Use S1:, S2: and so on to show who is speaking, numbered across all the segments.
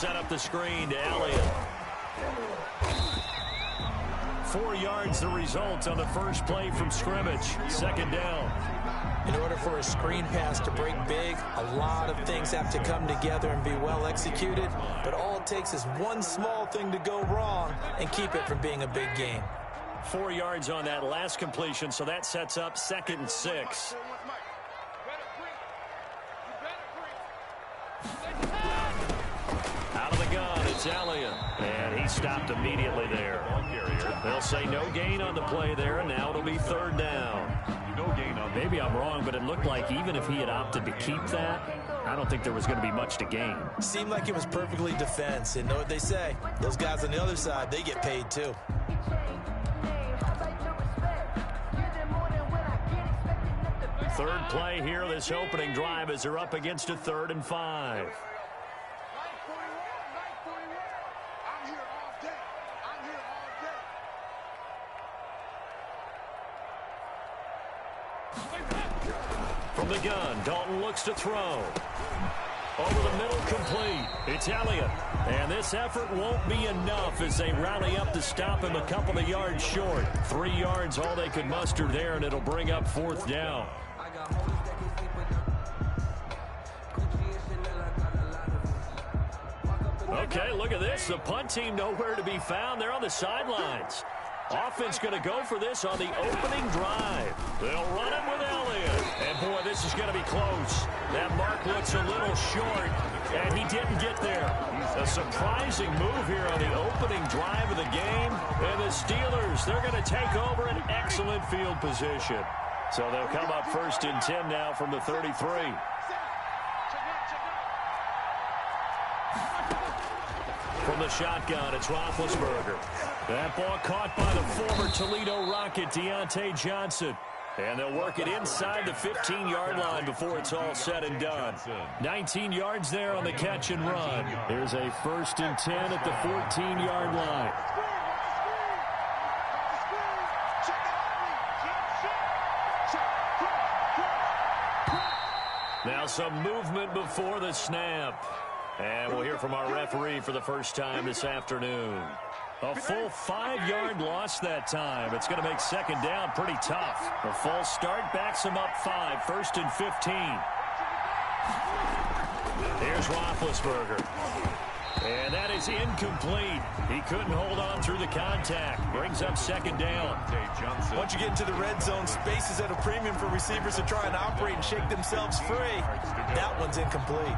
S1: Set up the screen to Elliott. 4 yards the result on the first play from scrimmage. Second down.
S2: In order for a screen pass to break big, a lot of things have to come together and be well executed. But all it takes is one small thing to go wrong and keep it from being a big game.
S1: 4 yards on that last completion, so that sets up 2nd and 6. Out of the gun, it's Elliott. And he stopped immediately there. They'll say no gain on the play there, and now it'll be 3rd down. Maybe I'm wrong, but it looked like even if he had opted to keep that, I don't think there was going to be much to gain.
S2: Seemed like it was perfectly defense. And know what they say? Those guys on the other side, they get paid too.
S1: Third play here, this opening drive, as they're up against a 3rd and 5. From the gun, Dalton looks to throw. Over the middle, complete. It's Elliott. And this effort won't be enough as they rally up to stop him a couple of yards short. 3 yards, all they could muster there, and it'll bring up 4th down. Okay, look at this. The punt team nowhere to be found. They're on the sidelines. Offense going to go for this on the opening drive. They'll run it with Elliott. And, boy, this is going to be close. That mark looks a little short, and he didn't get there. A surprising move here on the opening drive of the game. And the Steelers, they're going to take over an excellent field position. So they'll come up 1st and 10 now from the 33. From the shotgun, it's Roethlisberger. That ball caught by the former Toledo Rocket, Deontay Johnson. And they'll work it inside the 15-yard line before it's all said and done. 19 yards there on the catch and run. Here's a 1st and 10 at the 14-yard line. Now some movement before the snap. And we'll hear from our referee for the first time this afternoon. A full 5-yard loss that time. It's going to make 2nd down pretty tough. A false start backs him up 5, 1st and 15. Here's Roethlisberger. And that is incomplete. He couldn't hold on through the contact. Brings up 2nd down.
S2: Once you get into the red zone, space is at a premium for receivers to try and operate and shake themselves free. That one's incomplete.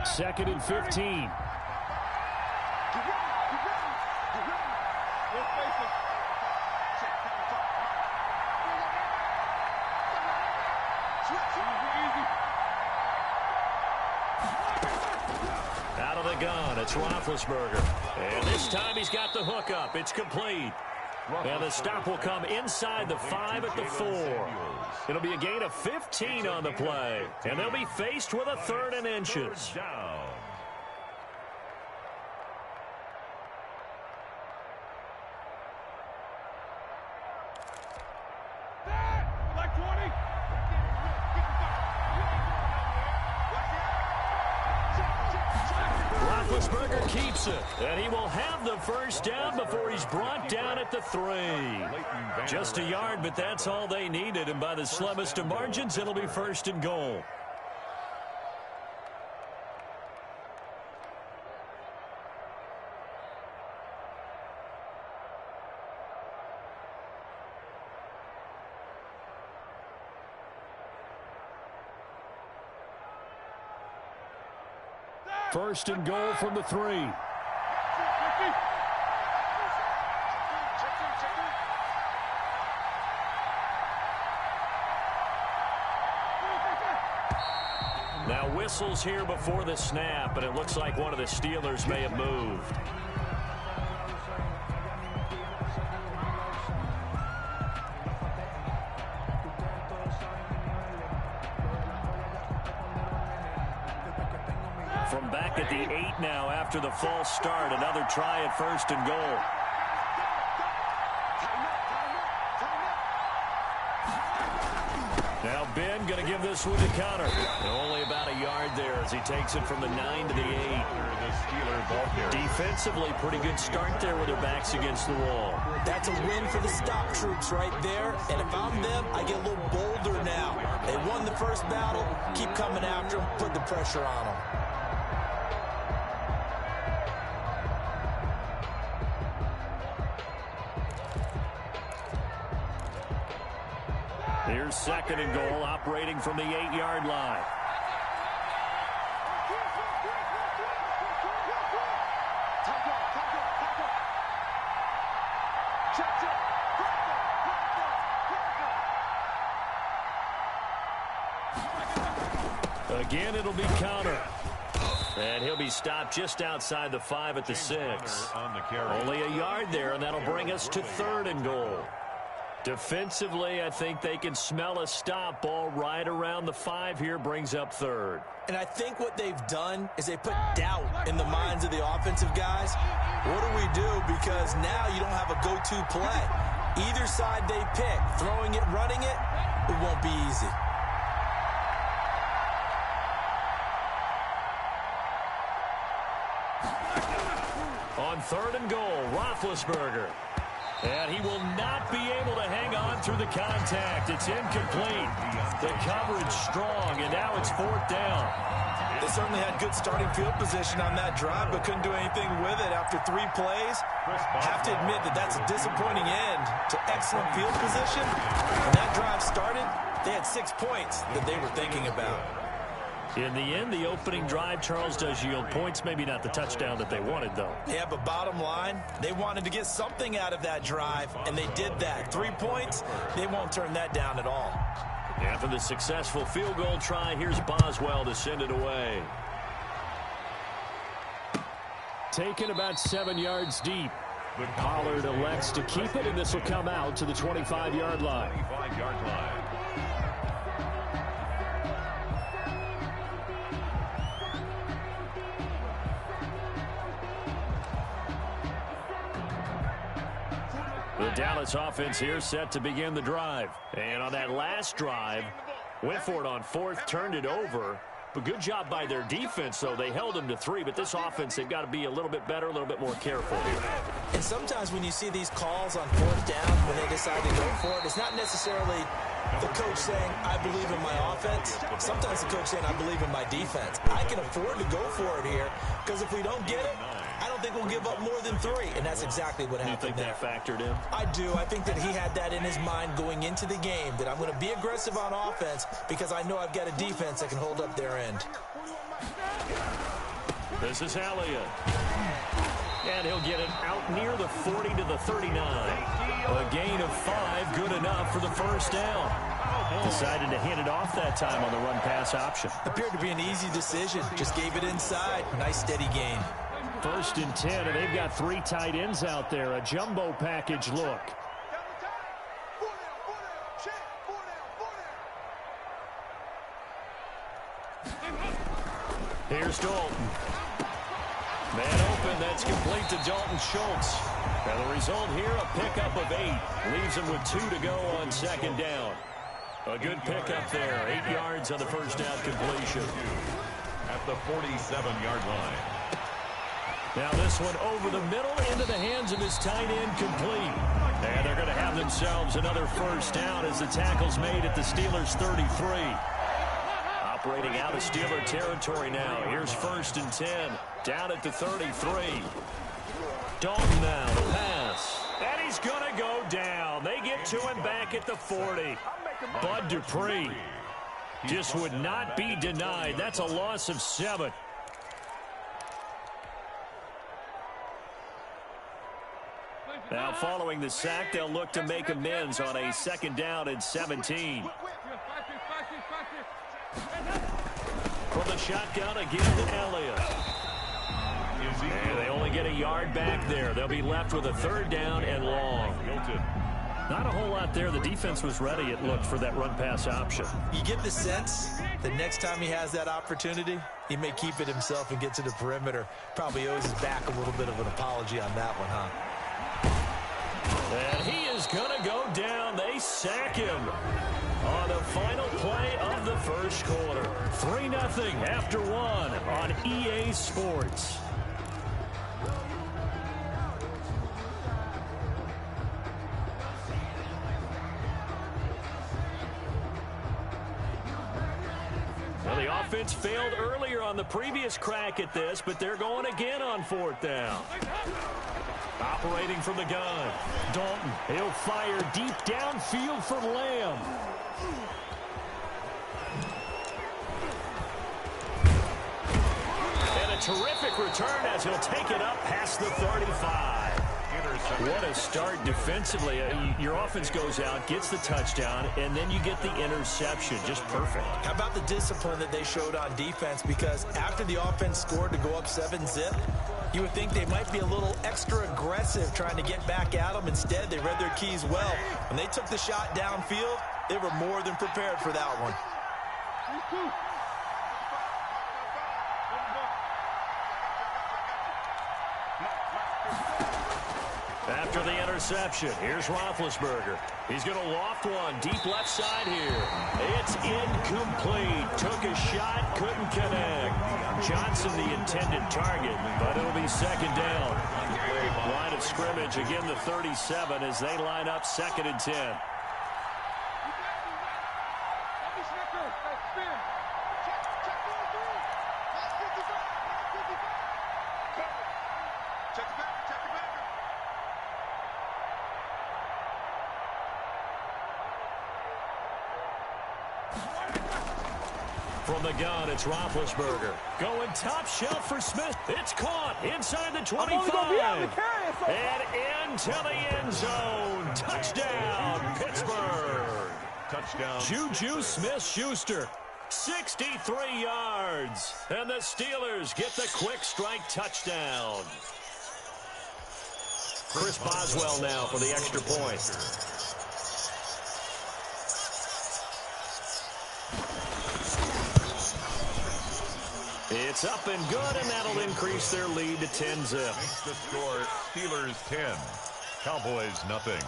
S1: Second and 15. Out of the gun, it's Roethlisberger. And this time he's got the hook up. It's complete. And the stop will come inside the 5 at the 4. It'll be a gain of 15 on the play. And they'll be faced with a 3rd and inches. Roethlisberger keeps it, and he will have the 1st down before he's brought down at the 3. Just a yard, but that's all they needed, and by the slimmest of margins, it'll be 1st and goal. First and goal from the 3. Now whistles here before the snap, and it looks like one of the Steelers may have moved. From back at the 8 now after the false start, another try at 1st and goal. Now Ben going to give this one to Connor. Only about a yard there as he takes it from the 9 to the 8. Defensively, pretty good start there with their backs against the wall.
S2: That's a win for the stop troops right there. And if I'm them, I get a little bolder now. They won the first battle. Keep coming after them. Put the pressure on them.
S1: Here's second and goal, operating from the 8-yard line. Again, it'll be Connor. And he'll be stopped just outside the 5 at the 6. Only a yard there, and that'll bring us to third and goal. Defensively, I think they can smell a stop. Ball right around the 5 here, brings up third.
S2: And I think what they've done is they put doubt in the minds of the offensive guys. What do we do? Because now you don't have a go-to play. Either side they pick, throwing it, running it, it won't be easy.
S1: On third and goal, Roethlisberger. And he will not be able to hang on through the contact. It's incomplete. The coverage strong, and now it's fourth down.
S2: They certainly had good starting field position on that drive, but couldn't do anything with it after 3 plays. Have to admit that that's a disappointing end to excellent field position. When that drive started, they had 6 points that they were thinking about.
S1: In the end, the opening drive, Charles, does yield points. Maybe not the touchdown that they wanted, though.
S2: Yeah, but bottom line, they wanted to get something out of that drive, and they did that. 3 points, they won't turn that down at all.
S1: After the successful field goal try, here's Boswell to send it away. Taken about 7 yards deep. Pollard elects to keep it, and this will come out to the 25-yard line. The Dallas offense here set to begin the drive. And on that last drive, went for it on fourth, turned it over. But good job by their defense, though. They held them to 3, but this offense, they've got to be a little bit better, a little bit more careful here.
S2: And sometimes when you see these calls on fourth down, when they decide to go for it, it's not necessarily the coach saying, I believe in my offense. Sometimes the coach saying, I believe in my defense. I can afford to go for it here, because if we don't get it, I don't think we'll give up more than 3, and that's exactly what happened there.
S1: You think that factored in?
S2: I do. I think that he had that in his mind going into the game, that I'm going to be aggressive on offense because I know I've got a defense that can hold up their end.
S1: This is Elliott. And he'll get it out near the 40 to the 39. A gain of 5, good enough for the first down. Decided to hand it off that time on the run-pass option.
S2: Appeared to be an easy decision. Just gave it inside. Nice, steady gain.
S1: First and 10, and they've got 3 tight ends out there. A jumbo package look. Here's Dalton. Man open, that's complete to Dalton Schultz. And the result here, a pickup of 8. Leaves him with 2 to go on second down. A good pickup there. 8 yards on the first down completion.
S3: At the 47-yard line.
S1: Now this one over the middle into the hands of his tight end, complete. And they're going to have themselves another first down as the tackle's made at the Steelers' 33. Operating out of Steeler territory now. Here's first and 10. Down at the 33. Dalton now, the pass. And he's going to go down. They get to him back at the 40. Bud Dupree just would not be denied. That's a loss of 7. Now following the sack, they'll look to make amends on a second down and 17. From the shotgun again to Elliott. And they only get a yard back there. They'll be left with a third down and long. Not a whole lot there. The defense was ready, it looked, for that run-pass option.
S2: You get the sense that next time he has that opportunity, he may keep it himself and get to the perimeter. Probably owes his back a little bit of an apology on that one, huh?
S1: And he is going to go down. They sack him on the final first quarter. 3-0 after 1 on EA Sports. Well, the offense failed earlier on the previous crack at this, but they're going again on 4th down. Operating from the gun, Dalton. He'll fire deep downfield for Lamb. And a terrific return as he'll take it up past the 35. What a start defensively. Your offense goes out, gets the touchdown, and then you get the interception. Just perfect.
S2: How about the discipline that they showed on defense? Because after the offense scored to go up 7-zip, you would think they might be a little extra aggressive trying to get back at them. Instead, they read their keys well. When they took the shot downfield, they were more than prepared for that one.
S1: After the interception, here's Roethlisberger. He's going to loft one deep left side here. It's incomplete. Took a shot, couldn't connect. Johnson the intended target, but it'll be 2nd down. Line of scrimmage, again the 37 as they line up 2nd and 10. From the gun, it's Roethlisberger. Going top shelf for Smith. It's caught inside the 25. And into the end zone. Touchdown, Pittsburgh.
S3: Touchdown.
S1: Juju Smith-Schuster. 63 yards. And the Steelers get the quick strike touchdown. Chris Boswell now for the extra point. It's up and good, and that'll increase their lead to 10-zip.
S3: Makes the score Steelers 10, Cowboys nothing.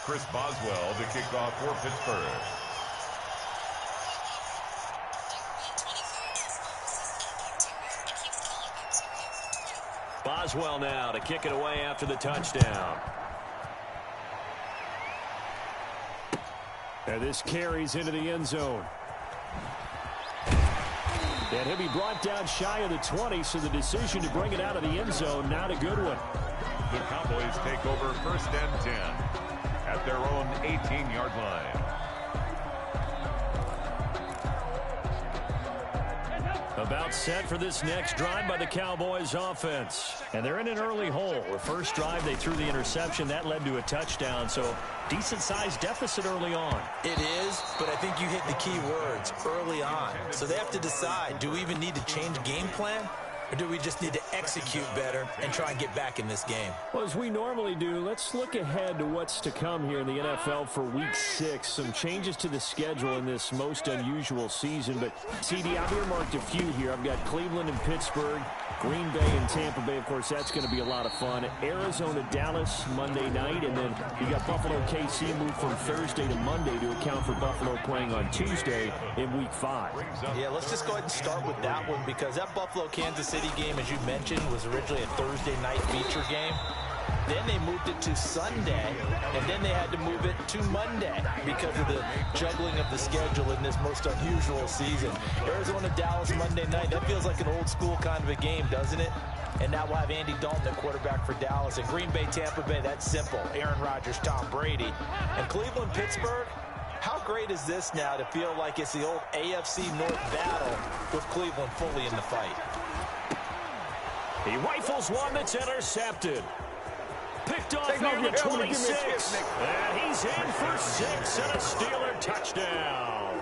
S3: Chris Boswell to kick off for Pittsburgh.
S1: Boswell now to kick it away after the touchdown. And this carries into the end zone. And he'll be brought down shy of the 20, so the decision to bring it out of the end zone, not a good one.
S3: The Cowboys take over 1st and 10 at their own 18-yard line.
S1: About set for this next drive by the Cowboys offense. And they're in an early hole. The first drive, they threw the interception. That led to a touchdown, so decent-sized deficit early on.
S2: It is, but I think you hit the key words, early on. So they have to decide, do we even need to change game plan? Or do we just need to execute better and try and get back in this game?
S1: Well, as we normally do, let's look ahead to what's to come here in the NFL for Week 6. Some changes to the schedule in this most unusual season. But, CD, I've earmarked a few here. I've got Cleveland and Pittsburgh, Green Bay and Tampa Bay. Of course, that's going to be a lot of fun. Arizona, Dallas, Monday night. And then you got Buffalo, KC moved from Thursday to Monday to account for Buffalo playing on Tuesday in Week 5.
S2: Yeah, let's just go ahead and start with that one because that Buffalo-Kansas City game, as you mentioned, was originally a Thursday night feature game. Then they moved it to Sunday, and then they had to move it to Monday because of the juggling of the schedule in this most unusual season. Arizona, Dallas, Monday night, that feels like an old school kind of a game, doesn't it? And now we'll have Andy Dalton, the quarterback for Dallas. And Green Bay, Tampa Bay, that's simple. Aaron Rodgers, Tom Brady. And Cleveland, Pittsburgh, how great is this now to feel like it's the old AFC North battle with Cleveland fully in the fight?
S1: He rifles one that's intercepted. Picked off near the 26. And he's in for 6 and a Steeler touchdown.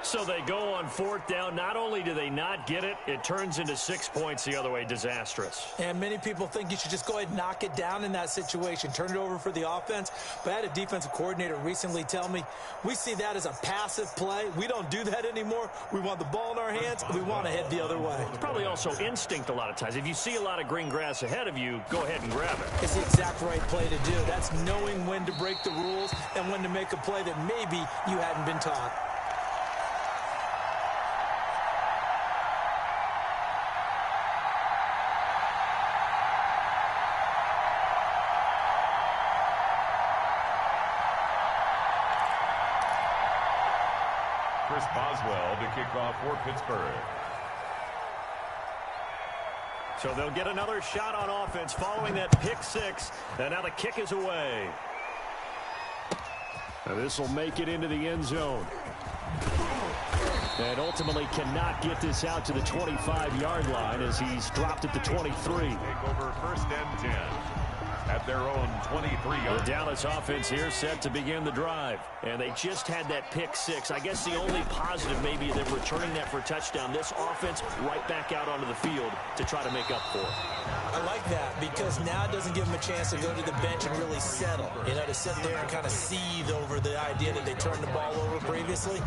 S1: So they go on fourth down. Not only do they not get it, it turns into 6 points the other way. Disastrous.
S2: And many people think you should just go ahead and knock it down in that situation. Turn it over for the offense. But I had a defensive coordinator recently tell me, we see that as a passive play. We don't do that anymore. We want the ball in our hands, and we want to head the other way.
S1: It's probably also instinct a lot of times. If you see a lot of green grass ahead of you, go ahead and grab it.
S2: It's the exact right play to do. That's knowing when to break the rules and when to make a play that maybe you hadn't been taught.
S3: Chris Boswell to kick off for Pittsburgh.
S1: So they'll get another shot on offense following that pick six. And now the kick is away. And this will make it into the end zone. And ultimately cannot get this out to the 25-yard line as he's dropped at the 23.
S3: Take over first and 10 at their own 23-yard.
S1: The Dallas offense here set to begin the drive. And they just had that pick six. I guess the only positive maybe they're returning that for a touchdown. This offense right back out onto the field to try to make up for it.
S2: I like that because now it doesn't give them a chance to go to the bench and really settle. You know, to sit there and kind of seethe over the idea that they turned the ball over previously.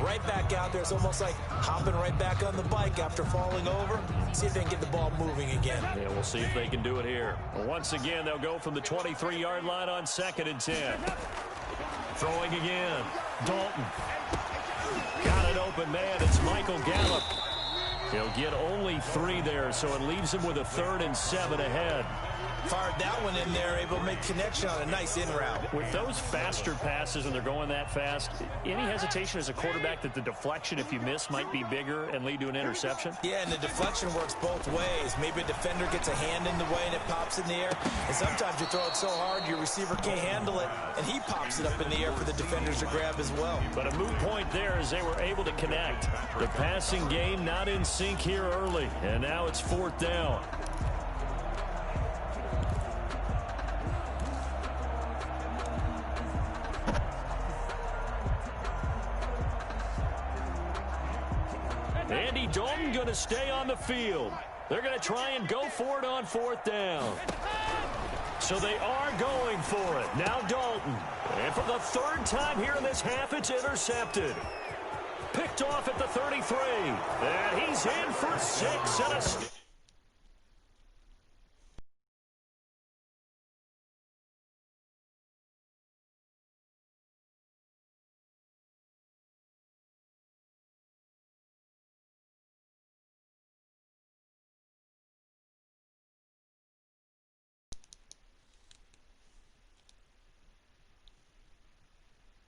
S2: Right back out there. It's almost like hopping right back on the bike after falling over. See if they can get the ball moving again.
S1: Yeah, we'll see if they can do it here. Once again, they'll go from the 23-yard line on 2nd and 10. Throwing again. Dalton. Got an open man. It's Michael Gallup. He'll get only 3 there, so it leaves him with a 3rd and 7 ahead.
S2: Fired that one in there, able to make connection on a nice in route.
S1: With those faster passes and they're going that fast, any hesitation as a quarterback that the deflection, if you miss, might be bigger and lead to an interception?
S2: Yeah, and the deflection works both ways. Maybe a defender gets a hand in the way and it pops in the air. And sometimes you throw it so hard your receiver can't handle it, and he pops it up in the air for the defenders to grab as well.
S1: But a moot point there as they were able to connect. The passing game not in sync here early, and now it's 4th down. Andy Dalton going to stay on the field. They're going to try and go for it on 4th down. So they are going for it. Now Dalton. And for the 3rd time here in this half, it's intercepted. Picked off at the 33. And he's in for 6 and a...